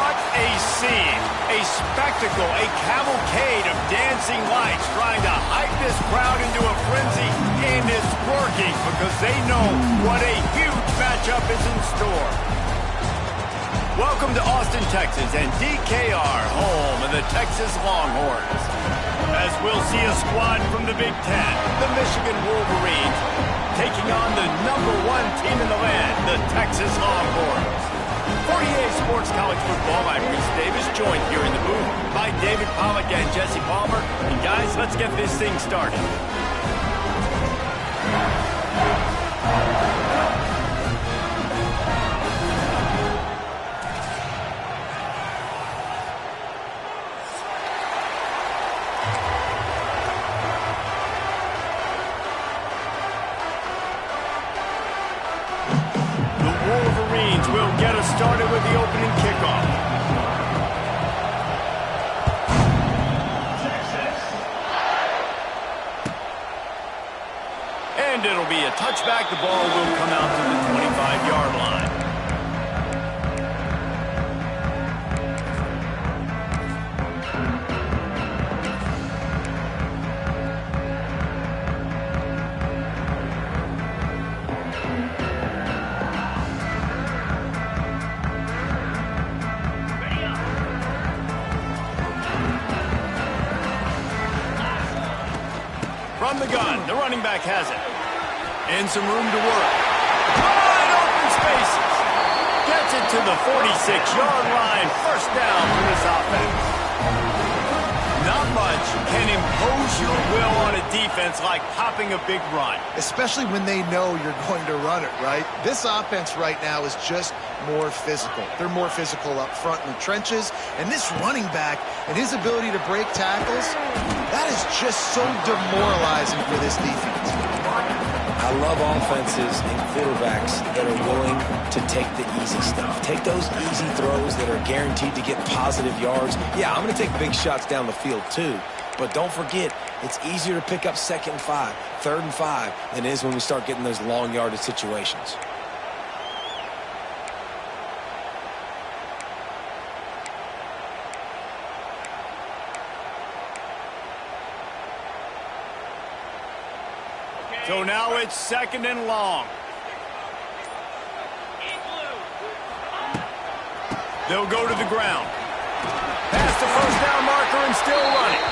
What a scene, a spectacle, a cavalcade of dancing lights trying to hype this crowd into a frenzy, and it's working because they know what a huge matchup is in store. Welcome to Austin, Texas, and DKR, home of the Texas Longhorns. As we'll see a squad from the Big Ten, the Michigan Wolverines, taking on the #1 team in the land, the Texas Longhorns. For EA Sports College Football, I'm Chris Davis, joined here in the booth by David Pollack and Jesse Palmer. And guys, let's get this thing started. Will get us started with the opening kickoff. And it'll be a touchback. The ball will come out to the 25-yard line. From the gun, the running back has it. And some room to work. Wide open spaces. Gets it to the 46-yard line. First down for this offense. Not much can impose your will on a defense like popping a big run. Especially when they know you're going to run it, right? This offense right now is just more physical. They're more physical up front in the trenches. And this running back and his ability to break tackles, that is just so demoralizing for this defense. I love offenses and quarterbacks that are willing to take the easy stuff. Take those easy throws that are guaranteed to get positive yards. Yeah, I'm going to take big shots down the field too. But don't forget, it's easier to pick up 2nd and 5, 3rd and 5 than it is when we start getting those long yardage situations. So now it's 2nd and long. They'll go to the ground. Past the first down marker and still running.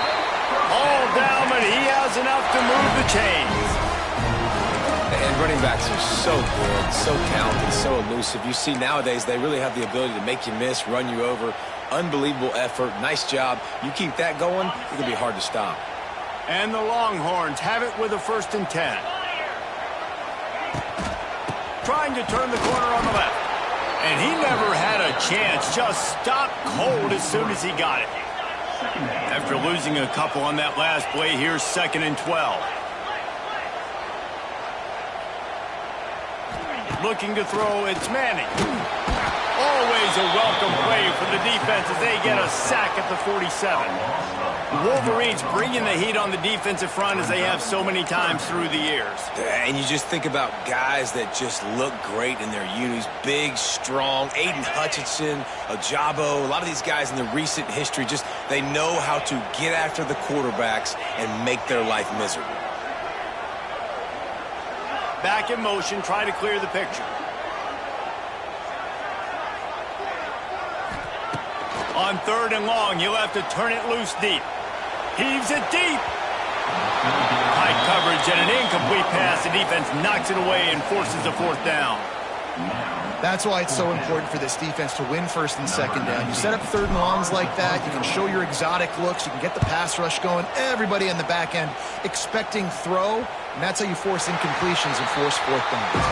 All down, but he has enough to move the chains. And running backs are so good, so talented, so elusive. You see nowadays they really have the ability to make you miss, run you over. Unbelievable effort. Nice job. You keep that going, it can be hard to stop. And the Longhorns have it with a 1st and 10. Trying to turn the corner on the left. And he never had a chance. Just stopped cold as soon as he got it. After losing a couple on that last play, here's 2nd and 12. Looking to throw, it's Manning. Always a welcome play for the defense as they get a sack at the 47. The Wolverines bringing the heat on the defensive front as they have so many times through the years. And you just think about guys that just look great in their unis. Big, strong, Aiden Hutchinson, Ojabo, a lot of these guys in the recent history, just they know how to get after the quarterbacks and make their life miserable. Back in motion, try to clear the picture. On 3rd and long, you'll have to turn it loose deep. Heaves it deep. High coverage and an incomplete pass. The defense knocks it away and forces a 4th down. That's why it's so important for this defense to win 1st and 2nd down. You set up 3rd and longs like that. You can show your exotic looks. You can get the pass rush going. Everybody in the back end expecting throw. And that's how you force incompletions and force 4th downs.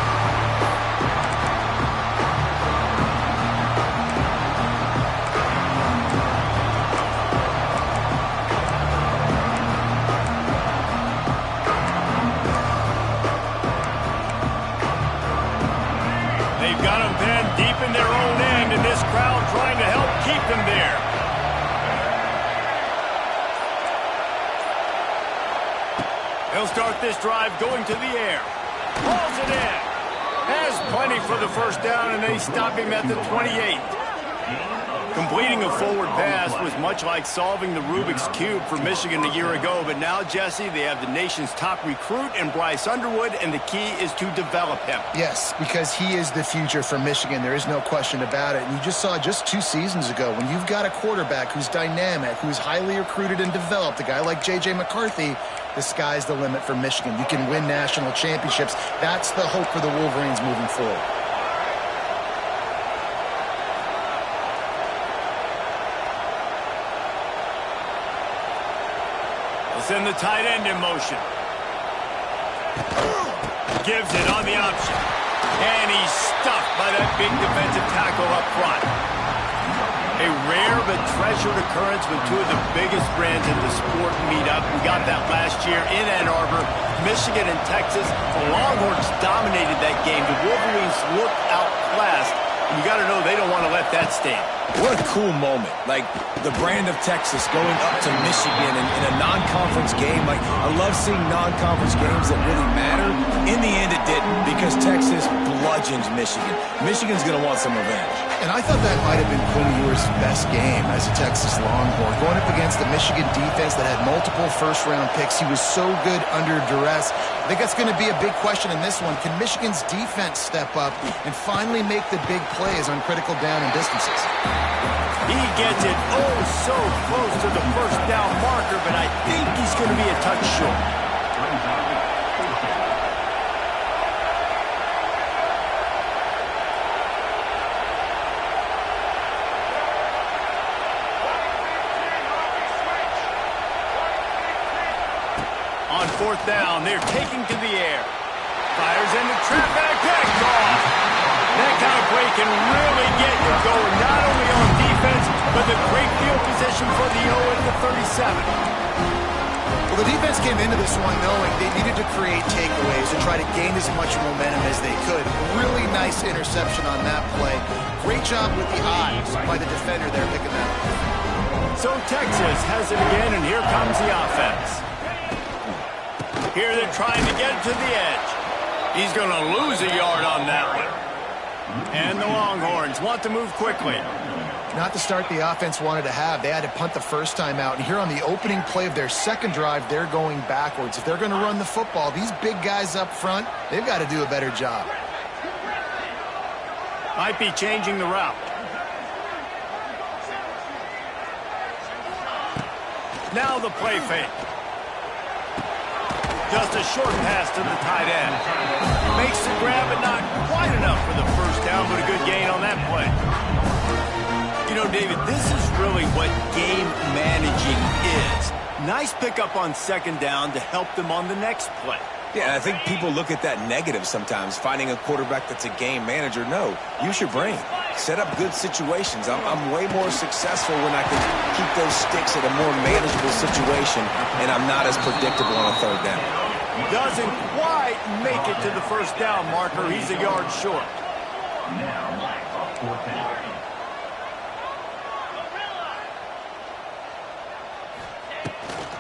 They've got them pinned deep in their own end, and this crowd trying to help keep them there. They'll start this drive going to the air. Hauls it in. Has plenty for the 1st down, and they stop him at the 28. Completing a forward pass was much like solving the Rubik's Cube for Michigan a year ago, but now, Jesse, they have the nation's top recruit in Bryce Underwood, and the key is to develop him. Yes, because he is the future for Michigan. There is no question about it. And you just saw just 2 seasons ago, when you've got a quarterback who's dynamic, who's highly recruited and developed, a guy like J.J. McCarthy, the sky's the limit for Michigan. You can win national championships. That's the hope for the Wolverines moving forward. Send the tight end in motion. Gives it on the option. And he's stuffed by that big defensive tackle up front. A rare but treasured occurrence when 2 of the biggest brands in the sport meet up. We got that last year in Ann Arbor. Michigan and Texas. The Longhorns dominated that game. The Wolverines looked outclassed. And you got to know they don't want to let that stand. What a cool moment. Like, the brand of Texas going up to Michigan in a non-conference game. Like, I love seeing non-conference games that really matter. In the end, it didn't, because Texas bludgeons Michigan. Michigan's going to want some revenge. And I thought that might have been Quinn Ewers' best game as a Texas Longhorn. Going up against the Michigan defense that had multiple first-round picks. He was so good under duress. I think that's going to be a big question in this one. Can Michigan's defense step up and finally make the big plays on critical down and distances? He gets it oh so close to the first down marker, but I think he's going to be a touch short. On 4th down, they're taking to the air. Fires into traffic, picked off. That kind of play can really get you going, not only on defense, but the great field position for the 0 at the 37. Well, the defense came into this one knowing they needed to create takeaways to try to gain as much momentum as they could. Really nice interception on that play. Great job with the eyes by the defender there picking that up. So Texas has it again, and here comes the offense. Here they're trying to get to the edge. He's going to lose a yard on that one. And the Longhorns want to move quickly. Not the start the offense wanted to have. They had to punt the first time out. And here on the opening play of their second drive, they're going backwards. If they're going to run the football, these big guys up front, they've got to do a better job. Might be changing the route. Now the play fake. Just a short pass to the tight end. Makes the grab, but not quite enough for the first down, but a good gain on that play. You know, David, this is really what game managing is. Nice pickup on 2nd down to help them on the next play. Yeah, I think people look at that negative sometimes, finding a quarterback that's a game manager. No, use your brain. Set up good situations. I'm way more successful when I can keep those sticks at a more manageable situation, and I'm not as predictable on a 3rd down. Doesn't quite make it to the first down marker. He's a yard short.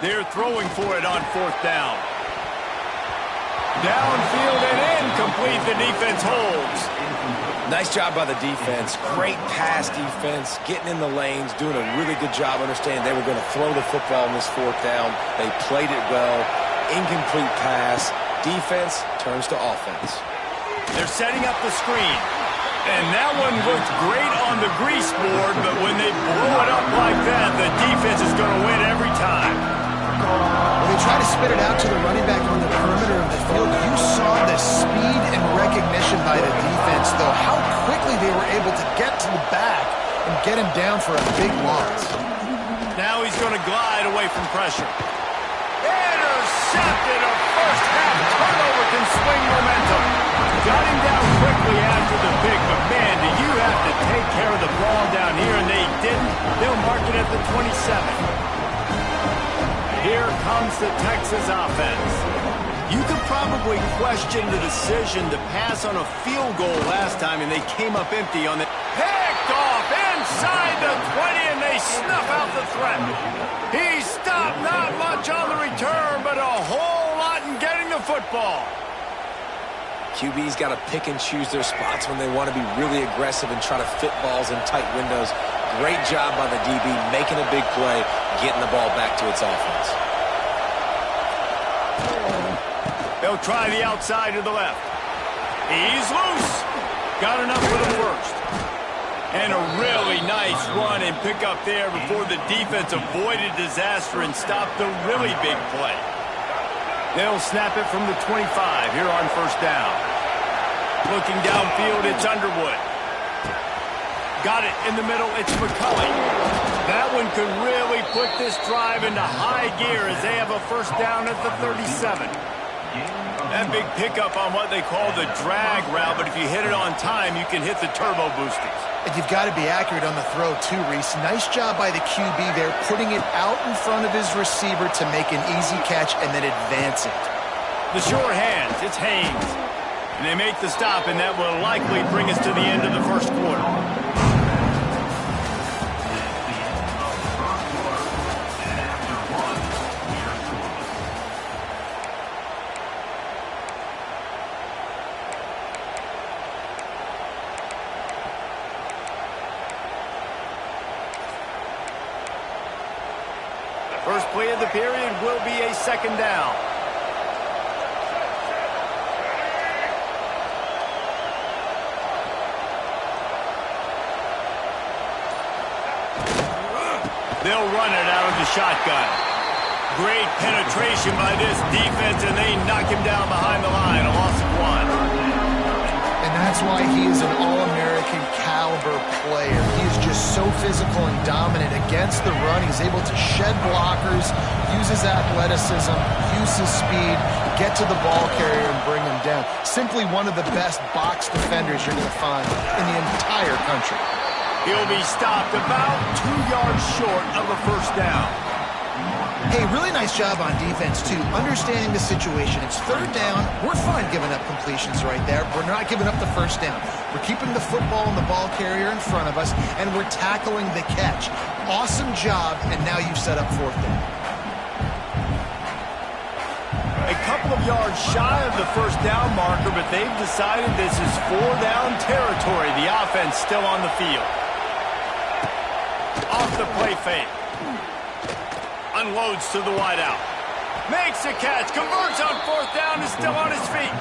They're throwing for it on 4th down. Downfield and incomplete. The defense holds. Nice job by the defense. Great pass defense, getting in the lanes, doing a really good job understanding they were going to throw the football on this 4th down. They played it well. Incomplete pass. Defense turns to offense. They're setting up the screen. And that one looked great on the grease board, but when they blow it up like that, the defense is going to win every time. When they try to spit it out to the running back on the perimeter of the field, you saw the speed and recognition by the defense, though, how quickly they were able to get to the back and get him down for a big loss. Now he's going to glide away from pressure. Intercepted. A first-half turnover can swing momentum. Got him down quickly after the pick, but man, do you have to take care of the ball down here, and they didn't. They'll mark it at the 27. Here comes the Texas offense. You could probably question the decision to pass on a field goal last time, and they came up empty on the... Picked off inside the 20, and they snuff out the threat. He stopped, not much on the return, but a whole lot in getting the football. QB's got to pick and choose their spots when they want to be really aggressive and try to fit balls in tight windows. Great job by the DB, making a big play, getting the ball back to its offense. They'll try the outside to the left. He's loose. Got enough for the first. And a really nice run and pick up there before the defense avoided disaster and stopped the really big play. They'll snap it from the 25 here on first down. Looking downfield, it's Underwood. Got it in the middle, it's McCulley. That one could really put this drive into high gear as they have a first down at the 37. That big pickup on what they call the drag route, but if you hit it on time, you can hit the turbo boosters. And you've got to be accurate on the throw too, Reese. Nice job by the QB there, putting it out in front of his receiver to make an easy catch and then advance it. The sure hands, it's Haynes. And they make the stop, and that will likely bring us to the end of the first quarter. First play of the period will be a second down. They'll run it out of the shotgun. Great penetration by this defense, and they knock him down behind the line. A loss of 1. And that's why he is an All-American caliber player. He is just so physical and dominant against the run. He's able to shed blockers, use his athleticism, use his speed, get to the ball carrier and bring him down. Simply one of the best box defenders you're going to find in the entire country. He'll be stopped about 2 yards short of a first down. Hey, really nice job on defense, too. Understanding the situation. It's third down. We're fine giving up completions right there. We're not giving up the first down. We're keeping the football and the ball carrier in front of us, and we're tackling the catch. Awesome job, and now you've set up fourth down. A couple of yards shy of the first down marker, but they've decided this is 4-down territory. The offense still on the field. Off the play fake. Unloads to the wideout. Makes a catch. Converts on fourth down. Is still on his feet.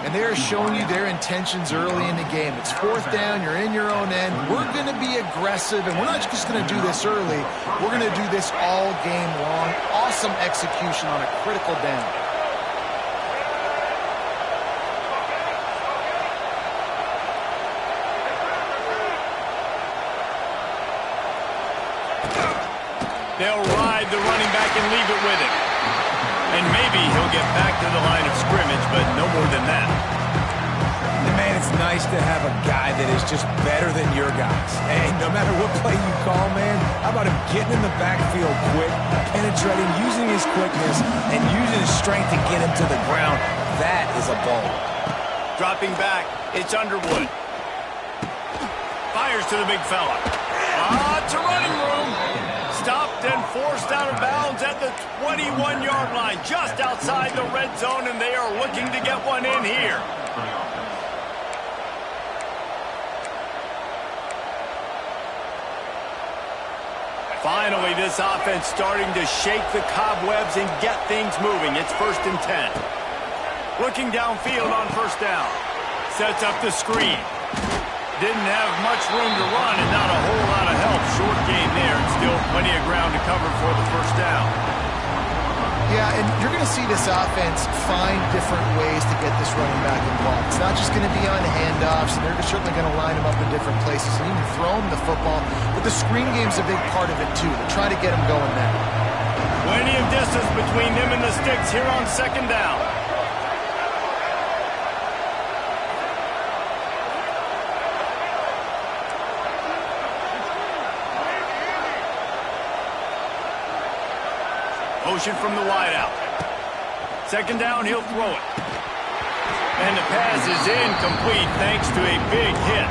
And they're showing you their intentions early in the game. It's fourth down. You're in your own end. We're going to be aggressive, and we're not just going to do this early. We're going to do this all game long. Awesome execution on a critical down. They'll ride the running back and leave it with him. And maybe he'll get back to the line of scrimmage, but no more than that. And man, it's nice to have a guy that is just better than your guys. Hey, no matter what play you call, man, how about him getting in the backfield quick, penetrating, using his quickness, and using his strength to get him to the ground? That is a ball. Dropping back, it's Underwood. Fires to the big fella. To running room. Stopped and forced out of bounds at the 21-yard line, just outside the red zone, and they are looking to get one in here. Finally, this offense starting to shake the cobwebs and get things moving. It's 1st and 10. Looking downfield on first down. Sets up the screen. Didn't have much room to run and not a whole lot of help. Short game there, and still plenty of ground to cover for the first down. Yeah, and you're going to see this offense find different ways to get this running back involved. It's not just going to be on handoffs, and they're certainly going to line him up in different places and even throw him the football. But the screen game's a big part of it, too. They try to get him going now. Plenty of distance between them and the sticks here on second down. Motion from the wideout. Second down, he'll throw it. And the pass is incomplete thanks to a big hit.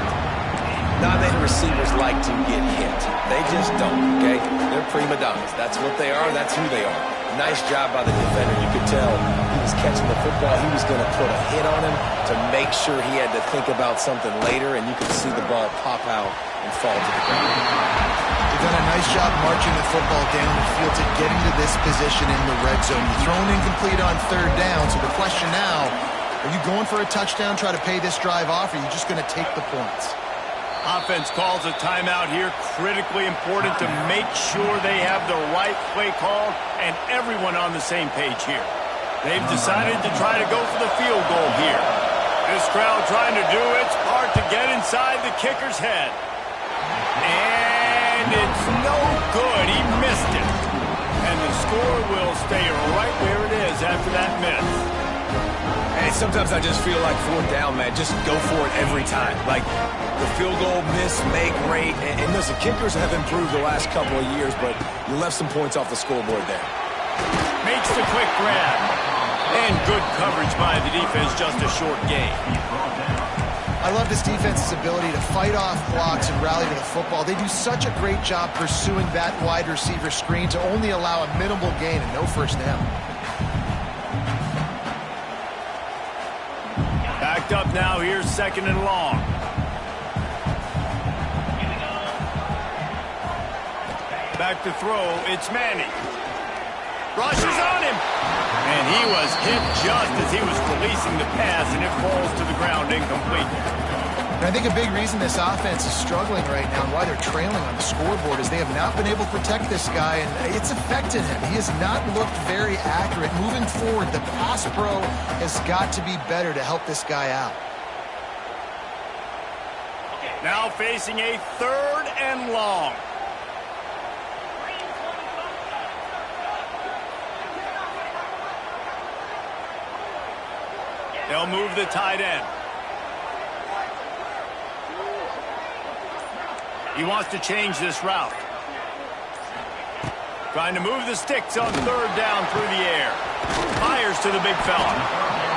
Not many receivers like to get hit. They just don't, okay? They're prima donnas. That's what they are. That's who they are. Nice job by the defender. You could tell he was catching the football. He was going to put a hit on him to make sure he had to think about something later, and you could see the ball pop out and fall to the ground. They've done a nice job marching the football down the field to get into this position in the red zone. You're thrown incomplete on third down, so the question now, are you going for a touchdown, try to pay this drive off, or are you just going to take the points? Offense calls a timeout here. Critically important to make sure they have the right play called and everyone on the same page here. They've decided to try to go for the field goal here. This crowd trying to do its part to get inside the kicker's head. And it's no good. He missed it. And the score will stay right where it is after that miss. Hey, sometimes I just feel like fourth down, man. Just go for it every time. Like the field goal, miss, make, great. And listen, kickers have improved the last couple of years, but you left some points off the scoreboard there. Makes the quick grab. And good coverage by the defense, just a short gain. I love this defense's ability to fight off blocks and rally to the football. They do such a great job pursuing that wide receiver screen to only allow a minimal gain and no first down. Backed up now, here's second and long. Back to throw, it's Manning. Rushes on him. And he was hit just as he was releasing the pass, and it falls to the ground incomplete. And I think a big reason this offense is struggling right now and why they're trailing on the scoreboard is they have not been able to protect this guy, and it's affected him. He has not looked very accurate. Moving forward, the pass pro has got to be better to help this guy out. Now facing a third and long. They'll move the tight end. He wants to change this route. Trying to move the sticks on third down through the air. Fires to the big fella.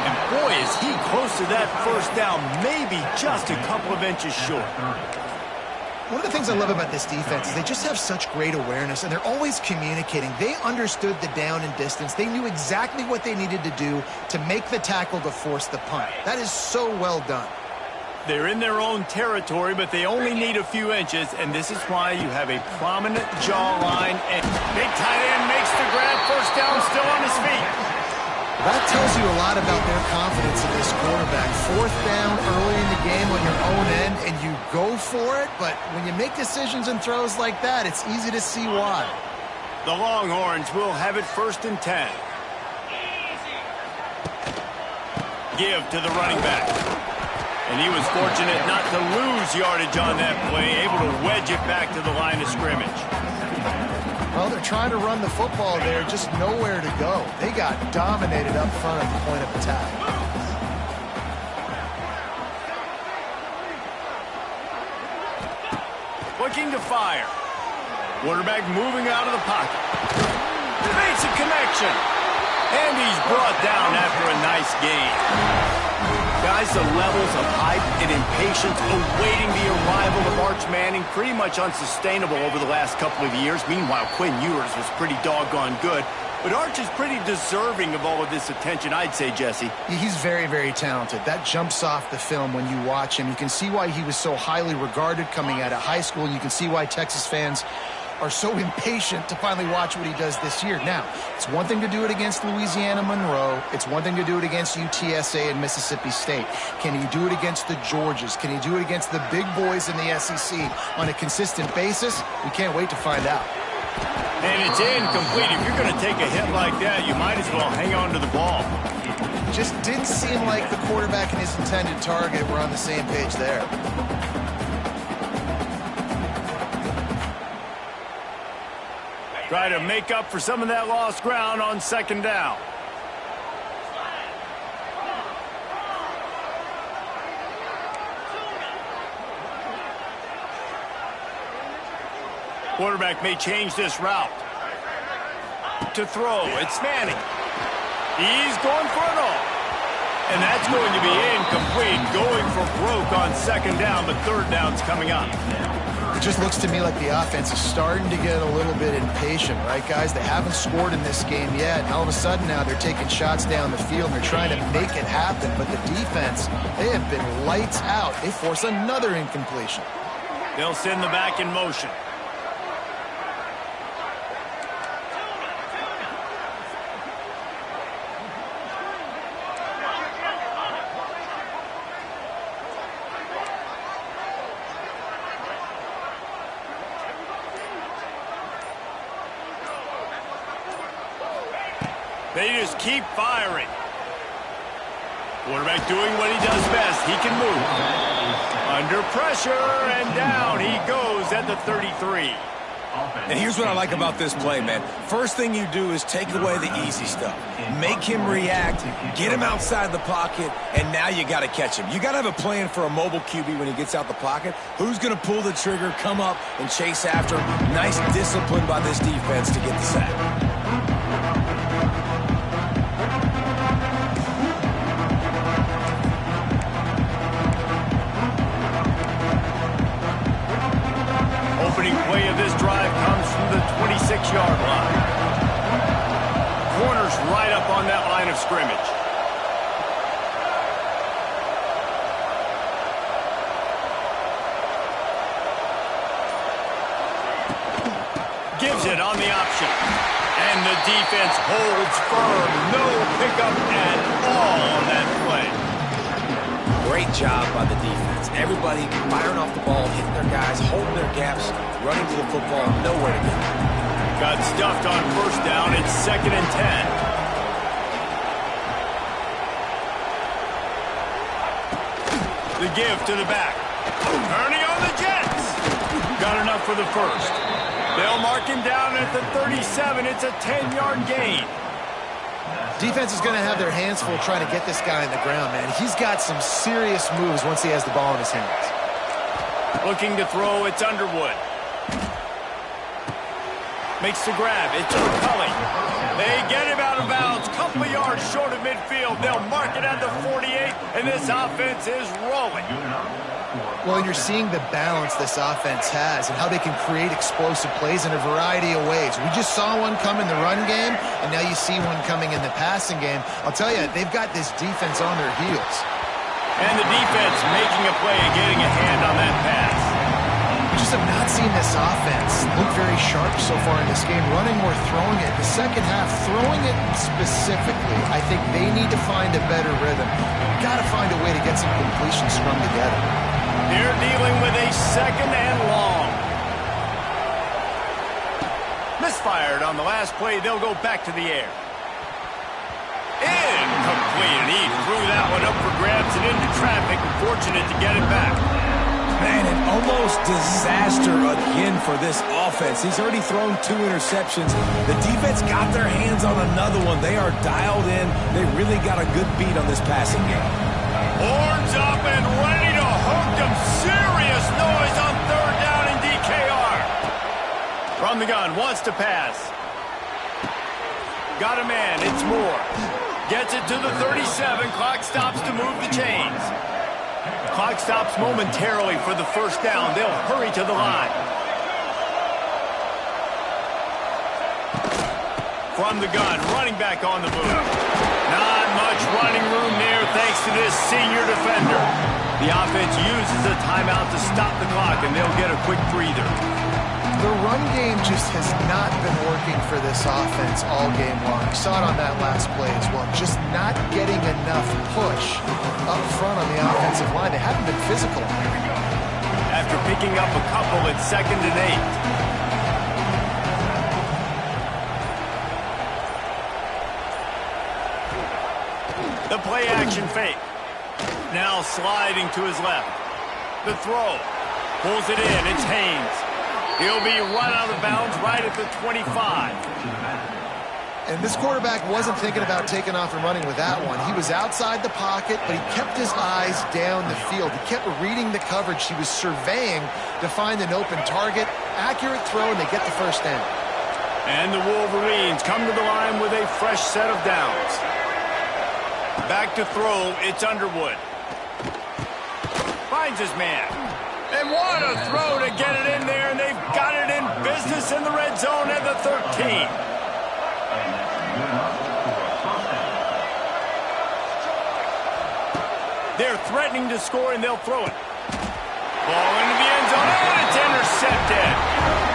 And boy, is he close to that first down, maybe just a couple of inches short. One of the things I love about this defense is they just have such great awareness, and they're always communicating. They understood the down and distance. They knew exactly what they needed to do to make the tackle to force the punt. That is so well done. They're in their own territory, but they only need a few inches, and this is why you have a prominent jawline. And big tight end makes the grab, first down, still on his feet. That tells you a lot about their confidence in this quarterback. Fourth down early in the game on your own end, and you go for it, but when you make decisions and throws like that, it's easy to see why. The Longhorns will have it first and 10. Give to the running back. And he was fortunate not to lose yardage on that play, able to wedge it back to the line of scrimmage. Well, they're trying to run the football there, just nowhere to go. They got dominated up front at the point of attack. Looking to fire. Quarterback moving out of the pocket. Makes a connection. And he's brought down after a nice gain. Guys, the levels of hype and impatience awaiting the arrival of Arch Manning pretty much unsustainable over the last couple of years. Meanwhile, Quinn Ewers was pretty doggone good. But Arch is pretty deserving of all of this attention, I'd say, Jesse. He's very, very talented. That jumps off the film when you watch him. You can see why he was so highly regarded coming out of high school, and you can see why Texas fans are so impatient to finally watch what he does this year. Now, it's one thing to do it against Louisiana Monroe. It's one thing to do it against UTSA and Mississippi State. Can he do it against the Georgias? Can he do it against the big boys in the SEC on a consistent basis? We can't wait to find out. And it's incomplete. If you're going to take a hit like that, you might as well hang on to the ball. Just didn't seem like the quarterback and his intended target were on the same page there. Try to make up for some of that lost ground on second down. Quarterback may change this route. To throw, it's Manning. He's going for it all. And that's going to be incomplete. Going for broke on second down, but third down's coming up. It just looks to me like the offense is starting to get a little bit impatient, right, guys? They haven't scored in this game yet, and all of a sudden now they're taking shots down the field, and they're trying to make it happen, but the defense, they have been lights out. They force another incompletion. They'll send the back in motion. They just keep firing. Quarterback doing what he does best. He can move. Under pressure, and down he goes at the 33. And here's what I like about this play, man. First thing you do is take away the easy stuff. Make him react, get him outside the pocket, and now you got to catch him. You got to have a plan for a mobile QB when he gets out the pocket. Who's going to pull the trigger, come up, and chase after him? Nice discipline by this defense to get the sack. Opening play of this drive comes from the 26-yard line. Corners right up on that line of scrimmage. Gives it on the option. And the defense holds firm. No pickup at all on that play. Great job by the defense. Everybody firing off the ball, hitting their guys, holding their gaps, running to the football, nowhere to go. Got stuffed on first down. It's 2nd and 10. The give to the back. Ernie on the Jets. Got enough for the first. They'll mark him down at the 37. It's a 10-yard gain. Defense is going to have their hands full trying to get this guy on the ground, man. He's got some serious moves once he has the ball in his hands. Looking to throw, it's Underwood. Makes the grab, it's McCulley. They get him out of bounds, couple of yards short of midfield. They'll mark it at the 48, and this offense is rolling. Well, you're seeing the balance this offense has and how they can create explosive plays in a variety of ways. We just saw one come in the run game, and now you see one coming in the passing game. I'll tell you, they've got this defense on their heels. And the defense making a play and getting a hand on that pass. We just have not seen this offense look very sharp so far in this game, running or throwing it. The second half, throwing it specifically, I think they need to find a better rhythm. We've got to find a way to get some completions strung together. They're dealing with a 2nd and long. Misfired on the last play. They'll go back to the air. Incomplete. And he threw that one up for grabs and into traffic. Fortunate to get it back. Man, an almost disaster again for this offense. He's already thrown 2 interceptions. The defense got their hands on another one. They are dialed in. They really got a good beat on this passing game. Horns up and ready to hook them. Serious noise on 3rd down in DKR. From the gun, wants to pass. Got a man, it's Moore. Gets it to the 37. Clock stops to move the chains. Clock stops momentarily for the first down. They'll hurry to the line. From the gun, running back on the move. Not much running room there thanks to this senior defender. The offense uses a timeout to stop the clock, and they'll get a quick breather. The run game just has not been working for this offense all game long. You saw it on that last play as well. Just not getting enough push up front on the offensive line. They haven't been physical. After picking up a couple, it's 2nd and 8. The play action fake. Now sliding to his left. The throw. Pulls it in. It's Haynes. He'll be run out of bounds right at the 25. And this quarterback wasn't thinking about taking off and running with that one. He was outside the pocket, but he kept his eyes down the field. He kept reading the coverage. He was surveying to find an open target. Accurate throw, and they get the first down. And the Wolverines come to the line with a fresh set of downs. Back to throw, it's Underwood. Finds his man. And what a throw to get it in there, and they've got it in business in the red zone at the 13. They're threatening to score, and they'll throw it. Ball into the end zone. And it's intercepted.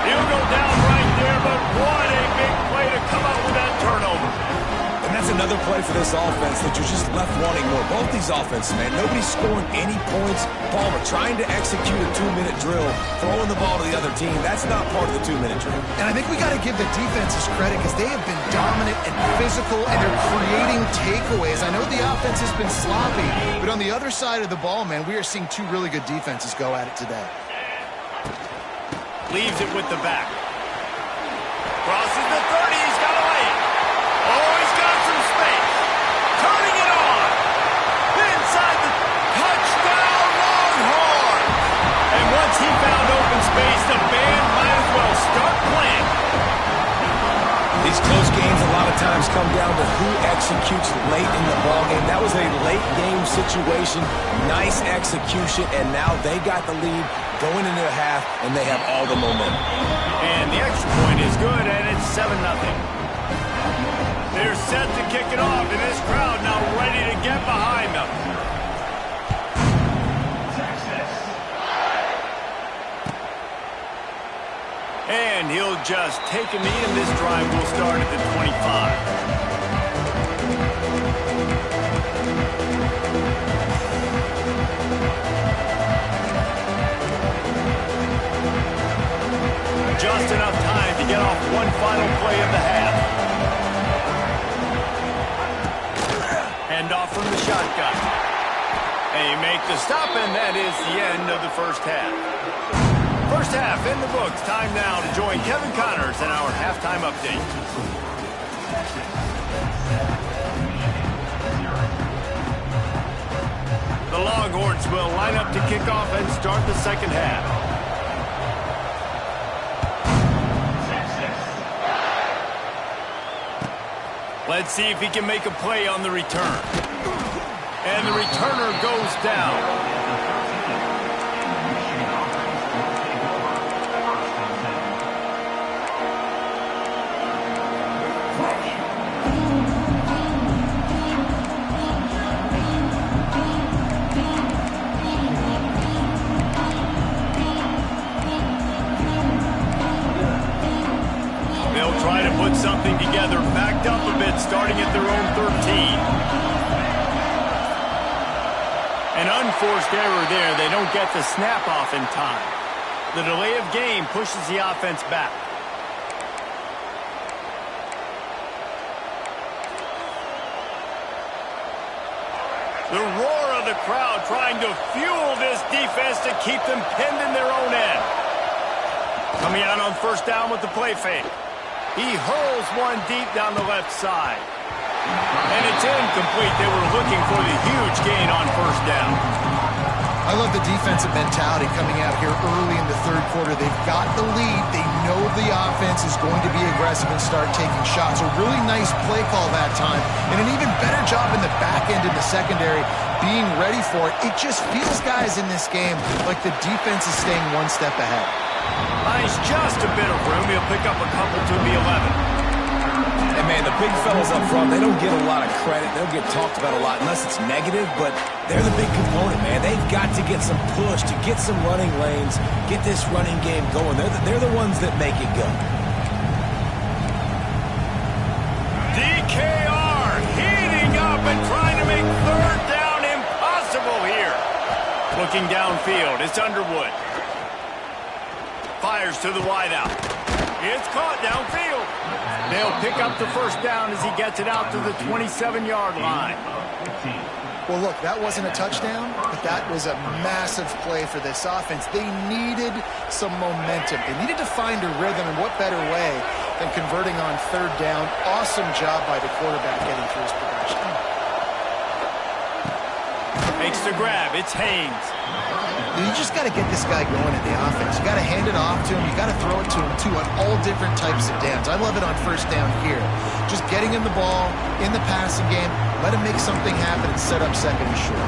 He'll go down right there, but what a big play to come up with that turnover. And that's another play for this offense that you're just left wanting more. Both these offenses, man, nobody's scoring any points. Palmer trying to execute a 2-minute drill, throwing the ball to the other team. That's not part of the 2-minute drill. And I think we got to give the defenses credit because they have been dominant and physical, and they're creating takeaways. I know the offense has been sloppy, but on the other side of the ball, man, we are seeing two really good defenses go at it today. Leaves it with the back. Crosses the 30. He's got a lane. Oh, he's got some space. Turning it on. Inside the touchdown, Longhorn. And once he found open space, the band might as well start playing. These close games a lot of times come down to who executes late in the ballgame. That was a late game situation. Nice execution, and now they got the lead going into the half, and they have all the momentum. And the extra point is good, and it's 7-0. They're set to kick it off, and this crowd now ready to get behind them. And he'll just take a knee, and this drive will start at the 25. Just enough time to get off one final play of the half. Hand off from the shotgun. They make the stop, and that is the end of the first half. First half in the books. Time now to join Kevin Connors in our halftime update. The Longhorns will line up to kick off and start the second half. Let's see if he can make a play on the return. And the returner goes down. They'll try to put something together, backed up a bit, starting at their own 13. An unforced error there. They don't get the snap off in time. The delay of game pushes the offense back. The roar of the crowd trying to fuel this defense to keep them pinned in their own end. Coming out on first down with the play fake. He hurls one deep down the left side. And it's incomplete. They were looking for the huge gain on first down. I love the defensive mentality coming out here early in the third quarter. They've got the lead. They know the offense is going to be aggressive and start taking shots. A really nice play call that time. And an even better job in the back end in the secondary being ready for it. It just feels, guys, in this game like the defense is staying one step ahead. Nice, just a bit of room. He'll pick up a couple to the 11. And, man, the big fellas up front, they don't get a lot of credit. They'll get talked about a lot unless it's negative, but they're the big component, man. They've got to get some push, to get some running lanes, get this running game going. They're the ones that make it go. DKR heating up and trying to make third down impossible here. Looking downfield, it's Underwood. Fires to the wideout. It's caught downfield. They'll pick up the first down as he gets it out to the 27-yard line. Well, look, that wasn't a touchdown, but that was a massive play for this offense. They needed some momentum. They needed to find a rhythm, and what better way than converting on third down. Awesome job by the quarterback getting through his progression. Makes the grab. It's Haynes. You just got to get this guy going in the offense. You got to hand it off to him. You got to throw it to him, too, on all different types of downs. I love it on first down here. Just getting him the ball in the passing game, let him make something happen and set up second and short.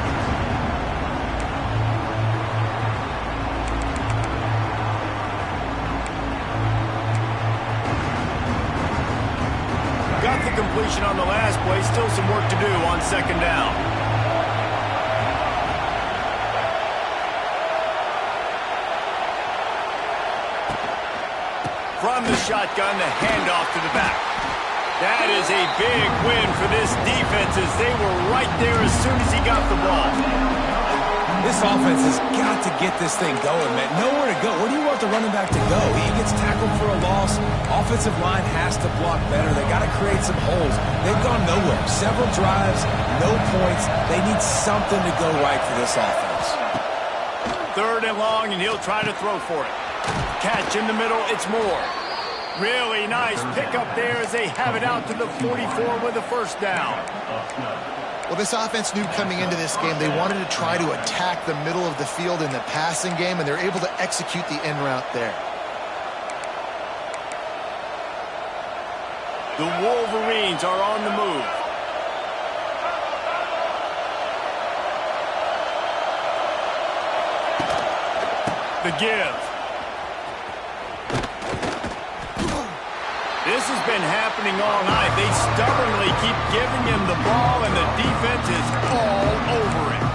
Got the completion on the last play. Still some work to do on second down. from the shotgun, the handoff to the back. That is a big win for this defense as they were right there as soon as he got the ball. This offense has got to get this thing going, man. Nowhere to go. Where do you want the running back to go? He gets tackled for a loss. Offensive line has to block better. They got to create some holes. They've gone nowhere. Several drives, no points. They need something to go right for this offense. 3rd and long, and he'll try to throw for it. Catch in the middle, it's Moore. Really nice pickup there as they have it out to the 44 with a 1st down. Well, this offense knew coming into this game they wanted to try to attack the middle of the field in the passing game, and they're able to execute the in route there. The Wolverines are on the move. The give. This has been happening all night. They stubbornly keep giving him the ball, and the defense is all over it.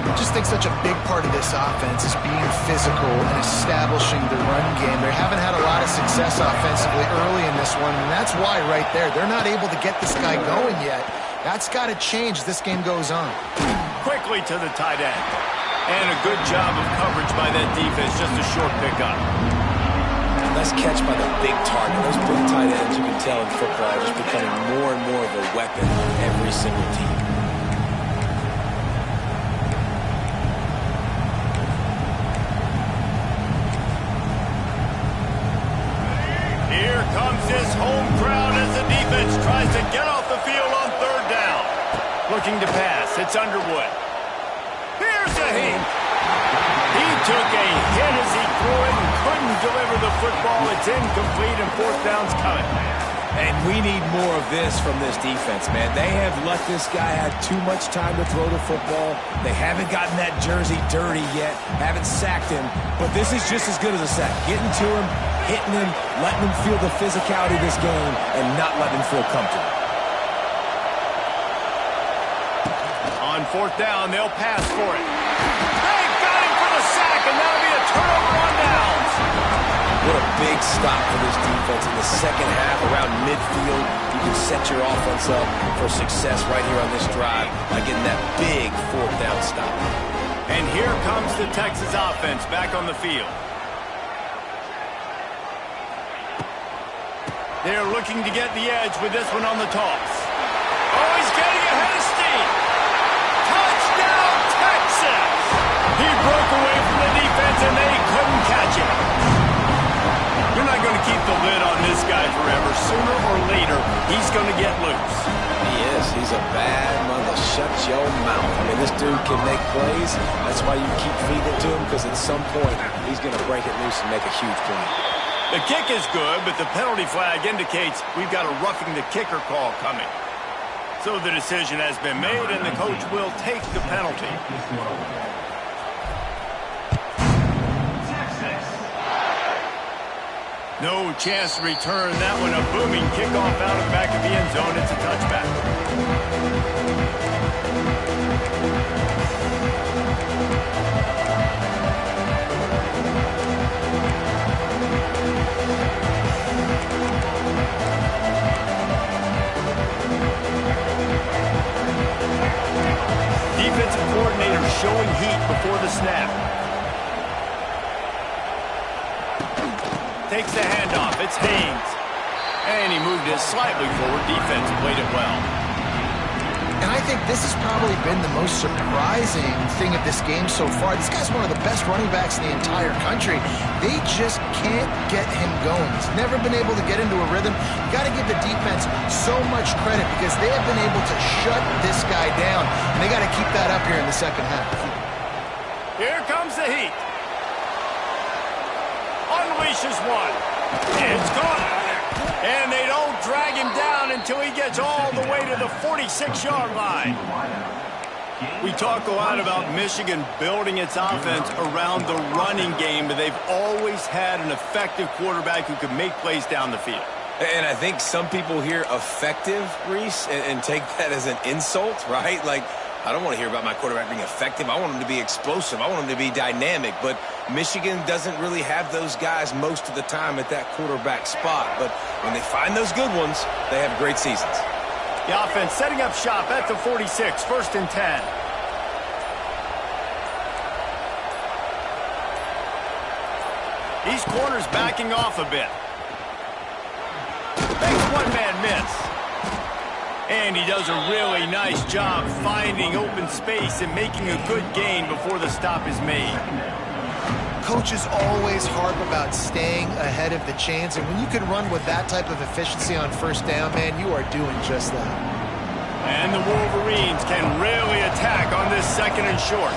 I just think such a big part of this offense is being physical and establishing the run game. They haven't had a lot of success offensively early in this one, and that's why right there. They're not able to get this guy going yet. That's got to change as this game goes on. Quickly to the tight end. And a good job of coverage by that defense. Just a short pickup. Nice catch by the big target. Those big tight ends, you can tell in football, are just becoming more and more of a weapon on every single team. Here comes this home crowd as the defense tries to get off the field on 3rd down. Looking to pass. It's Underwood. Here's a hit. He took a hit as he threw it and couldn't deliver the football. It's incomplete and 4th down's coming. And we need more of this from this defense, man. They have let this guy have too much time to throw the football. They haven't gotten that jersey dirty yet, haven't sacked him. But this is just as good as a sack. Getting to him, hitting him, letting him feel the physicality of this game, and not letting him feel comfortable. On 4th down, they'll pass for it. They've got him for the sack, and that'll be a turnover on downs. What a big stop for this defense in the second half around midfield. You can set your offense up for success right here on this drive by getting that big 4th down stop. And here comes the Texas offense back on the field. They're looking to get the edge with this one on the toss. Oh, he's getting ahead of steam. Touchdown, Texas! He broke away from the defense, and they couldn't catch him. You're not going to keep the lid on this guy forever. Sooner or later, he's going to get loose. He is. He's a bad mother. Shut your mouth. I mean, this dude can make plays. That's why you keep feeding it to him, because at some point, he's going to break it loose and make a huge play. The kick is good, but the penalty flag indicates we've got a roughing the kicker call coming. So the decision has been made, and the coach will take the penalty. No chance to return that one. A booming kickoff out of the back of the end zone. It's a touchback. Defensive coordinator showing heat before the snap. Takes the handoff. It's Haynes. And he moved it slightly forward. Defense played it well. And I think this has probably been the most surprising thing of this game so far. This guy's one of the best running backs in the entire country. They just can't get him going. He's never been able to get into a rhythm. You got to give the defense so much credit because they have been able to shut this guy down. And they got to keep that up here in the second half. Here comes the heat. Unleashes one. It's gone. And they don't drag him down until he gets all the way to the 46-yard line. We talk a lot about Michigan building its offense around the running game, but they've always had an effective quarterback who can make plays down the field. And I think some people hear effective, Reese, and take that as an insult, right? Like, I don't want to hear about my quarterback being effective. I want him to be explosive. I want him to be dynamic. But Michigan doesn't really have those guys most of the time at that quarterback spot. But when they find those good ones, they have great seasons. The offense setting up shop at the 46, 1st and 10. These corners backing off a bit. Makes one man miss. And he does a really nice job finding open space and making a good gain before the stop is made. Coaches always harp about staying ahead of the chains, and when you can run with that type of efficiency on 1st down, man, you are doing just that. And the Wolverines can really attack on this 2nd and short.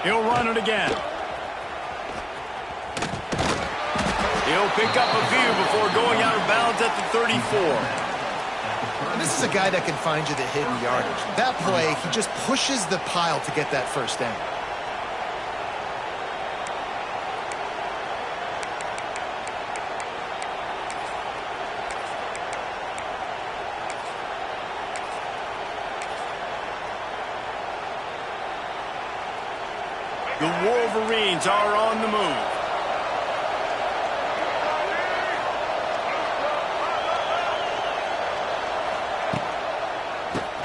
He'll run it again. He'll pick up a few before going out of bounds at the 34. And this is a guy that can find you the hidden yardage. That play, he just pushes the pile to get that 1st down. The Wolverines are on the move.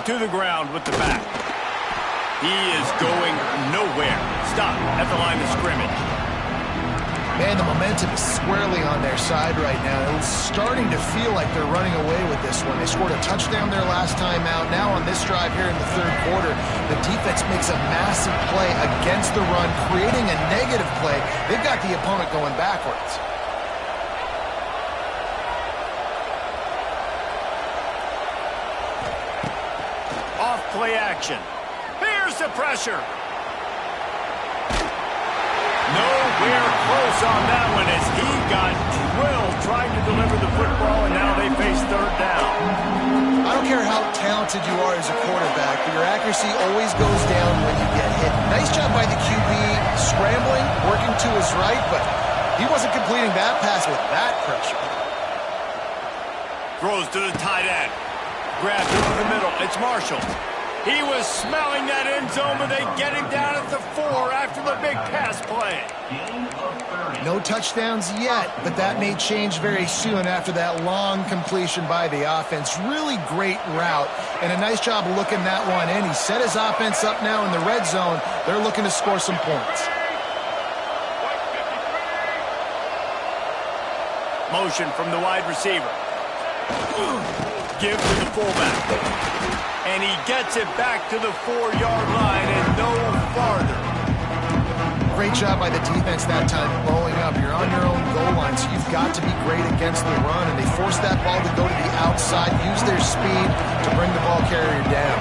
To the ground with the back. He is going nowhere. Stop at the line of scrimmage. Man, the momentum is squarely on their side right now. It's starting to feel like they're running away with this one. They scored a touchdown their last time out. Now on this drive here in the 3rd quarter, the defense makes a massive play against the run, creating a negative play. They've got the opponent going backwards. Off play action. Here's the pressure. Nowhere close on that one as he got drilled trying to deliver the football, and now they face 3rd down. I don't care how talented you are as a quarterback, but your accuracy always goes down when you get hit. Nice job by the QB scrambling, working to his right, but he wasn't completing that pass with that pressure. Throws to the tight end. Grabbed over the middle. It's Marshall. He was smelling that end zone, but they get him down at the 4 after the big pass play. No touchdowns yet, but that may change very soon after that long completion by the offense. Really great route, and a nice job of looking that one in. He set his offense up now in the red zone. They're looking to score some points. Motion from the wide receiver. Give to the fullback. And he gets it back to the 4-yard line and no farther. Great job by the defense that time, blowing up. You're on your own goal line, so you've got to be great against the run. And they forced that ball to go to the outside, use their speed to bring the ball carrier down.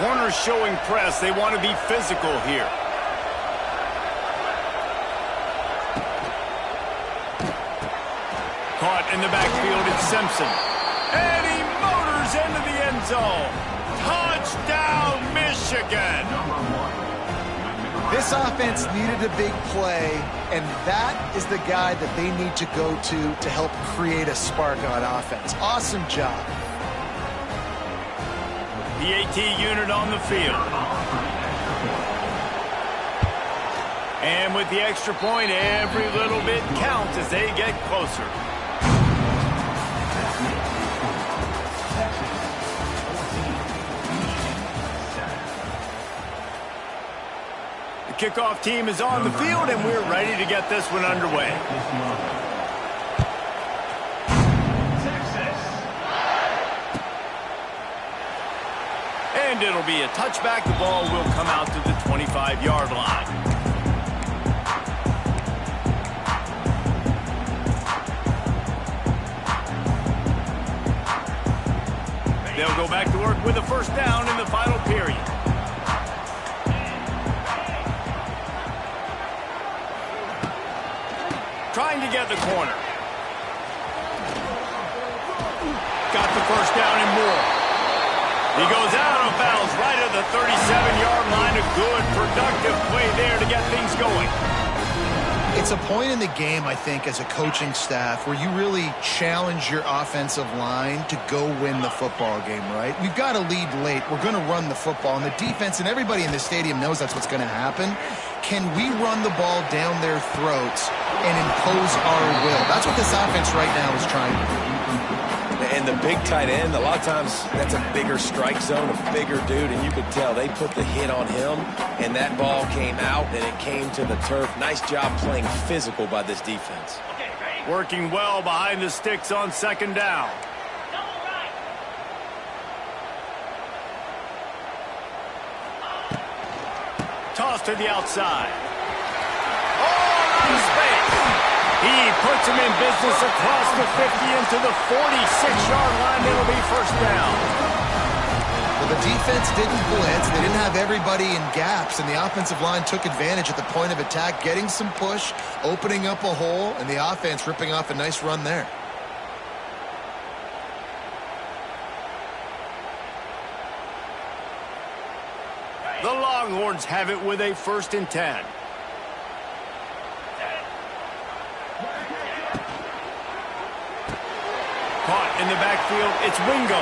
Corners showing press. They want to be physical here. Caught in the backfield, it's Simpson. And he motors into the end zone. Touchdown, Michigan! This offense needed a big play, and that is the guy that they need to go to help create a spark on offense. Awesome job. The AT unit on the field. And with the extra point, every little bit counts as they get closer. The kickoff team is on the field, and we're ready to get this one underway. And it'll be a touchback. The ball will come out to the 25-yard line. They'll go back to work with a 1st down in the final period. Trying to get the corner. Got the 1st down and more. He goes out of bounds right at the 36. 7-yard line. A good, productive play there to get things going. It's a point in the game, I think, as a coaching staff where you really challenge your offensive line to go win the football game, right? We've got to lead late. We're going to run the football, and the defense and everybody in the stadium knows that's what's going to happen. Can we run the ball down their throats and impose our will? That's what this offense right now is trying to do. And the big tight end, a lot of times that's a bigger strike zone, a bigger dude, and you could tell they put the hit on him, and that ball came out, and it came to the turf. Nice job playing physical by this defense. Working well behind the sticks on 2nd down. Toss to the outside. Oh, out of space. He puts him in business across the 50 into the 46-yard line. It'll be 1st down. Well, the defense didn't blitz. They didn't have everybody in gaps, and the offensive line took advantage at the point of attack, getting some push, opening up a hole, and the offense ripping off a nice run there. The Longhorns have it with a 1st and 10. Caught in the backfield, it's Wingo.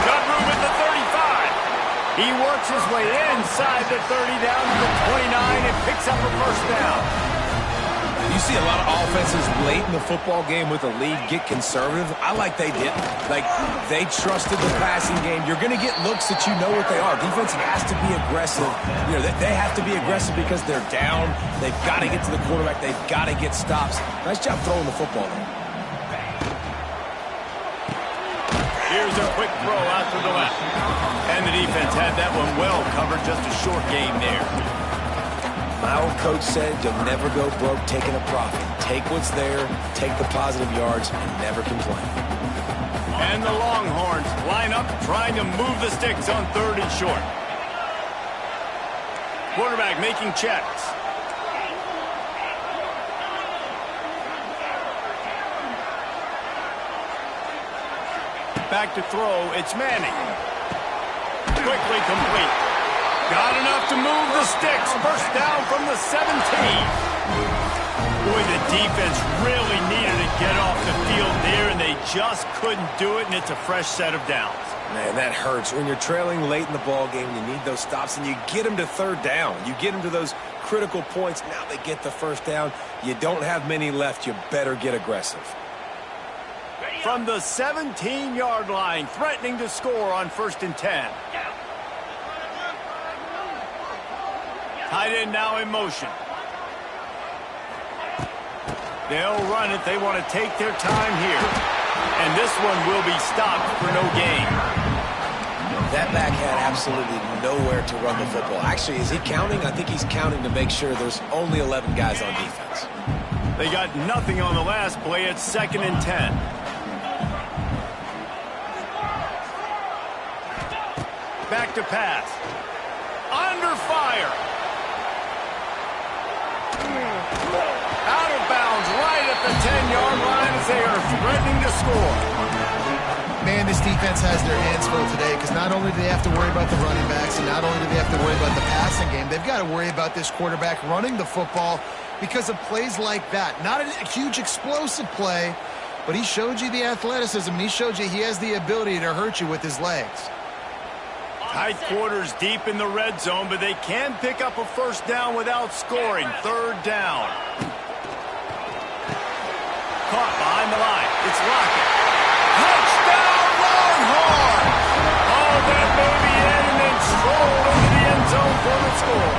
Got room at the 35. He works his way inside the 30 down to the 29 and picks up a 1st down. You see a lot of offenses late in the football game with a lead get conservative. I like they didn't. Like, they trusted the passing game. You're going to get looks that you know what they are. Defense has to be aggressive. You know, they have to be aggressive because they're down. They've got to get to the quarterback. They've got to get stops. Nice job throwing the football there. Here's a quick throw out to the left. And the defense had that one well covered. Just a short game there. My old coach said you'll never go broke taking a profit. Take what's there, take the positive yards, and never complain. And the Longhorns line up trying to move the sticks on 3rd and short. Quarterback making checks. Back to throw, it's Manning. Quickly complete. Got enough to move the sticks. 1st down from the 17. Boy, the defense really needed to get off the field there, and they just couldn't do it, and it's a fresh set of downs. Man, that hurts. When you're trailing late in the ball game, you need those stops, and you get them to 3rd down. You get them to those critical points. Now they get the 1st down. You don't have many left. You better get aggressive. From the 17-yard line, threatening to score on 1st and 10. Tight end now in motion. They'll run it. They want to take their time here. And this one will be stopped for no gain. That back had absolutely nowhere to run the football. Actually, is he counting? I think he's counting to make sure there's only 11 guys on defense. They got nothing on the last play. It's 2nd and 10. Back to pass. Under fire. Out of bounds right at the 10-yard line as they are threatening to score. Man, this defense has their hands full today because not only do they have to worry about the running backs and not only do they have to worry about the passing game, they've got to worry about this quarterback running the football because of plays like that. Not a huge explosive play, but he showed you the athleticism. He showed you he has the ability to hurt you with his legs. Tight quarters deep in the red zone, but they can pick up a 1st down without scoring. 3rd down. Caught behind the line. It's Lockett. Touchdown, Longhorns! Oh, that may be in, and then stroll into the end zone for the score.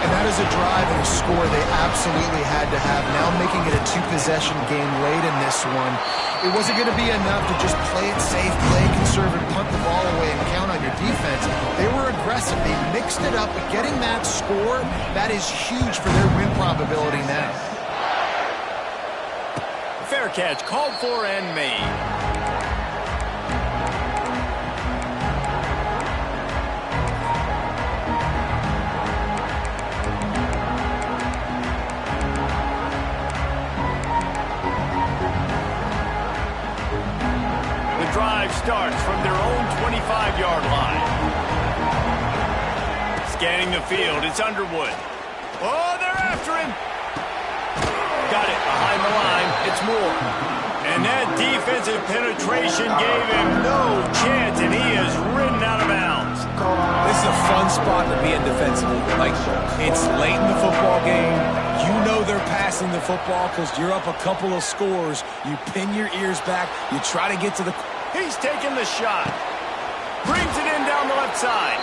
And that is a drive and a score they absolutely had to have. Now making it a 2-possession game late in this one. It wasn't going to be enough to just play it safe, play conservative, punt the ball away, and count on your defense. They were aggressive. They mixed it up, but getting that score, that is huge for their win probability now. Fair catch, called for and made. The drive starts from their own 25-yard line. Scanning the field, it's Underwood. Oh, they're after him. Got it behind the line. It's Moore. And that defensive penetration gave him no chance, and he is ridden out of bounds. This is a fun spot to be in defensively. Like, it's late in the football game. You know they're passing the football because you're up a couple of scores. You pin your ears back. You try to get to the... He's taking the shot. Brings it in down the left side.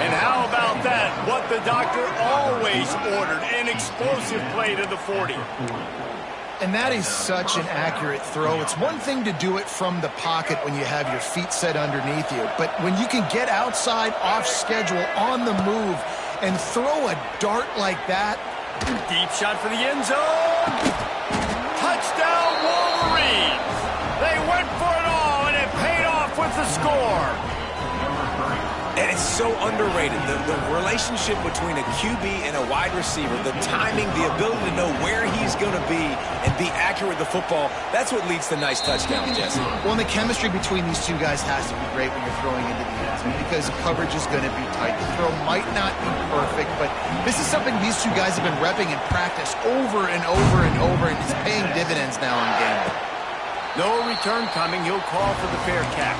And how about that? What the doctor always ordered, an explosive play to the 40. And that is such an accurate throw. It's one thing to do it from the pocket when you have your feet set underneath you, but when you can get outside, off schedule, on the move, and throw a dart like that. Deep shot for the end zone. Touchdown, Wolverines. They went for it all, and it paid off with the score. And it's so underrated. The relationship between a QB and a wide receiver, the timing, the ability to know where he's going to be and be accurate with the football, that's what leads to nice touchdowns, Jesse. Well, and the chemistry between these two guys has to be great when you're throwing into the end zone because coverage is going to be tight. The throw might not be perfect, but this is something these two guys have been repping in practice over and over and over, and it's paying dividends now in game. No return coming. He'll call for the fair catch.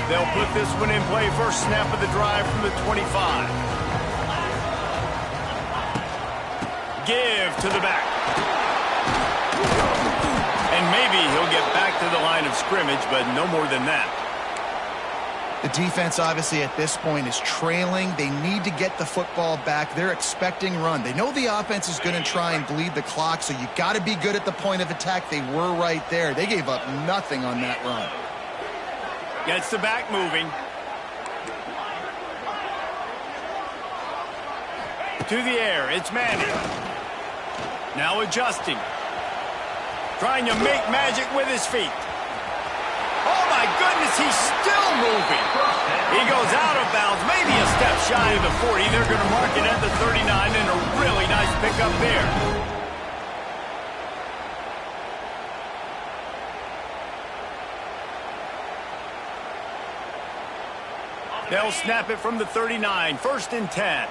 They'll put this one in play. First snap of the drive from the 25. Give to the back. And maybe he'll get back to the line of scrimmage, but no more than that. The defense, obviously, at this point is trailing. They need to get the football back. They're expecting run. They know the offense is going to try and bleed the clock, so you got to be good at the point of attack. They were right there. They gave up nothing on that run. Gets the back moving. To the air, it's Manning. Now adjusting. Trying to make magic with his feet. Oh my goodness, he's still moving. He goes out of bounds, maybe a step shy of the 40. They're going to mark it at the 39, and a really nice pickup there. They'll snap it from the 39, 1st and 10.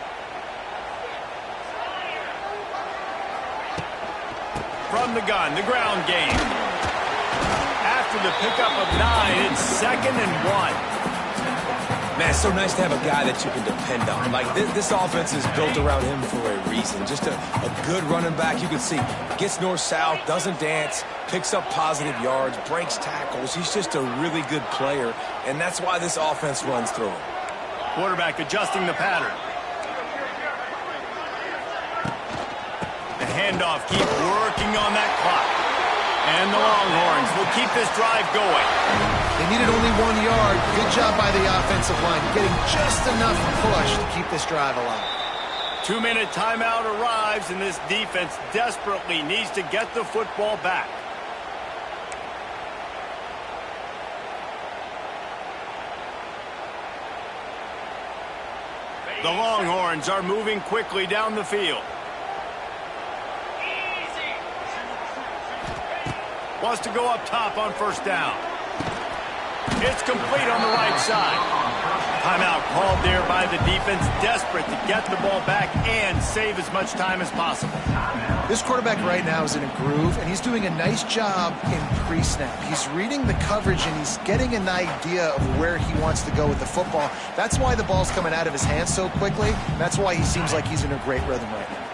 From the gun, the ground game. After the pickup of 9, it's 2nd and 1. Man, it's so nice to have a guy that you can depend on. Like, this offense is built around him for a reason. Just a good running back. You can see, gets north-south, doesn't dance, picks up positive yards, breaks tackles. He's just a really good player, and that's why this offense runs through him. Quarterback adjusting the pattern. The handoff, keep working on that clock. And the Longhorns will keep this drive going. They needed only 1 yard. Good job by the offensive line, getting just enough push to keep this drive alive. 2-minute timeout arrives, and this defense desperately needs to get the football back. The Longhorns are moving quickly down the field. Wants to go up top on 1st down. It's complete on the right side. Timeout called there by the defense, desperate to get the ball back and save as much time as possible. This quarterback right now is in a groove, and he's doing a nice job in pre-snap. He's reading the coverage, and he's getting an idea of where he wants to go with the football. That's why the ball's coming out of his hands so quickly. That's why he seems like he's in a great rhythm right now.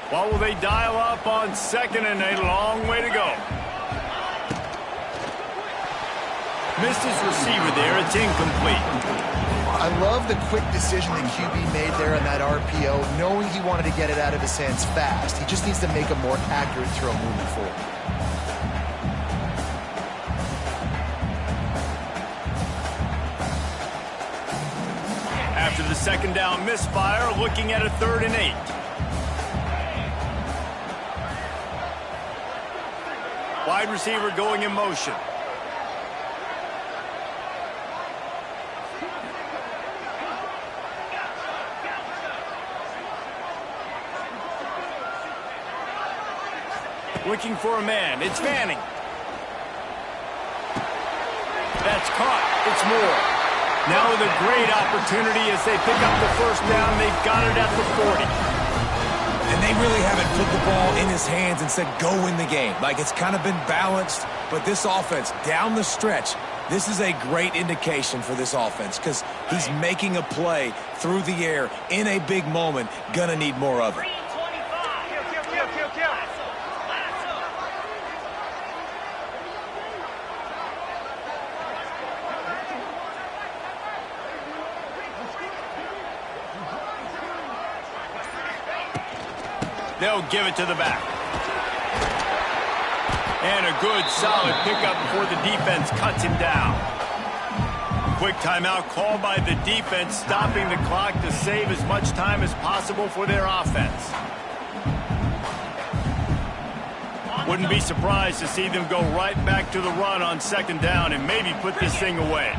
What will they dial up on 2nd and a long way to go? Missed his receiver there. It's incomplete. I love the quick decision that QB made there on that RPO, knowing he wanted to get it out of his hands fast. He just needs to make a more accurate throw moving forward. After the 2nd down misfire, looking at a 3rd and 8. Wide receiver going in motion. Looking for a man. It's Fanning. That's caught. It's Moore. Now with a great opportunity as they pick up the first down. They've got it at the 40. And they really haven't put the ball in his hands and said, go win the game. Like, it's kind of been balanced, but this offense, down the stretch, this is a great indication for this offense because he's making a play through the air in a big moment. Gonna need more of it. They'll give it to the back. And a good, solid pickup before the defense cuts him down. Quick timeout called by the defense, stopping the clock to save as much time as possible for their offense. Wouldn't be surprised to see them go right back to the run on second down and maybe put this thing away.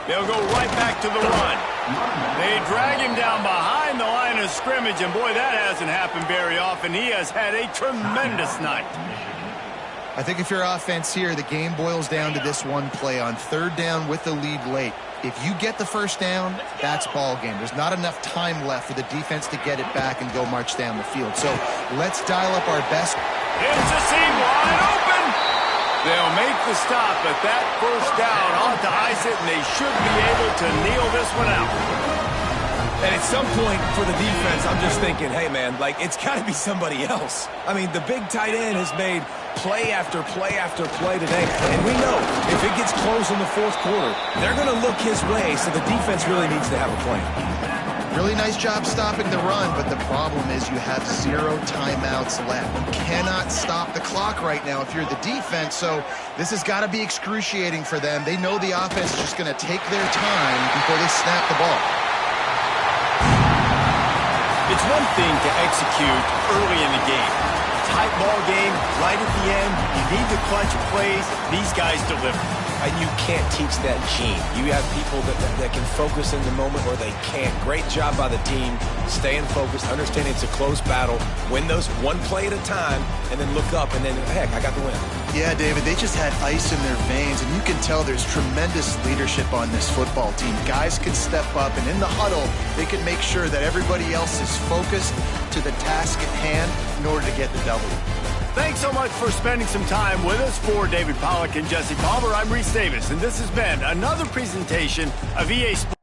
They'll go right back to the run. They drag him down behind the line of scrimmage, and boy, that hasn't happened very often. He has had a tremendous night. I think if you're offense here, the game boils down to this one play on third down with the lead late. If you get the first down, that's ball game. There's not enough time left for the defense to get it back and go march down the field. So let's dial up our best. It's a seam wide open. They'll make the stop, but that first down ought to ice it, and they should be able to kneel this one out. And at some point for the defense, I'm just thinking, hey, man, like, it's got to be somebody else. I mean, the big tight end has made play after play after play today. And we know if it gets close in the fourth quarter, they're going to look his way, so the defense really needs to have a plan. Really nice job stopping the run, but the problem is you have 0 timeouts left. You cannot stop the clock right now if you're the defense, so this has got to be excruciating for them. They know the offense is just going to take their time before they snap the ball. It's one thing to execute early in the game. Tight ball game, right at the end, you need the clutch plays. These guys deliver. And you can't teach that gene. You have people that can focus in the moment or they can't. Great job by the team, staying focused, understanding it's a close battle, win those one play at a time, and then look up, and then, heck, I got the win. Yeah, David, they just had ice in their veins, and you can tell there's tremendous leadership on this football team. Guys can step up, and in the huddle, they can make sure that everybody else is focused to the task at hand in order to get the W. Thanks so much for spending some time with us. For David Pollack and Jesse Palmer, I'm Reese Davis, and this has been another presentation of EA Sports.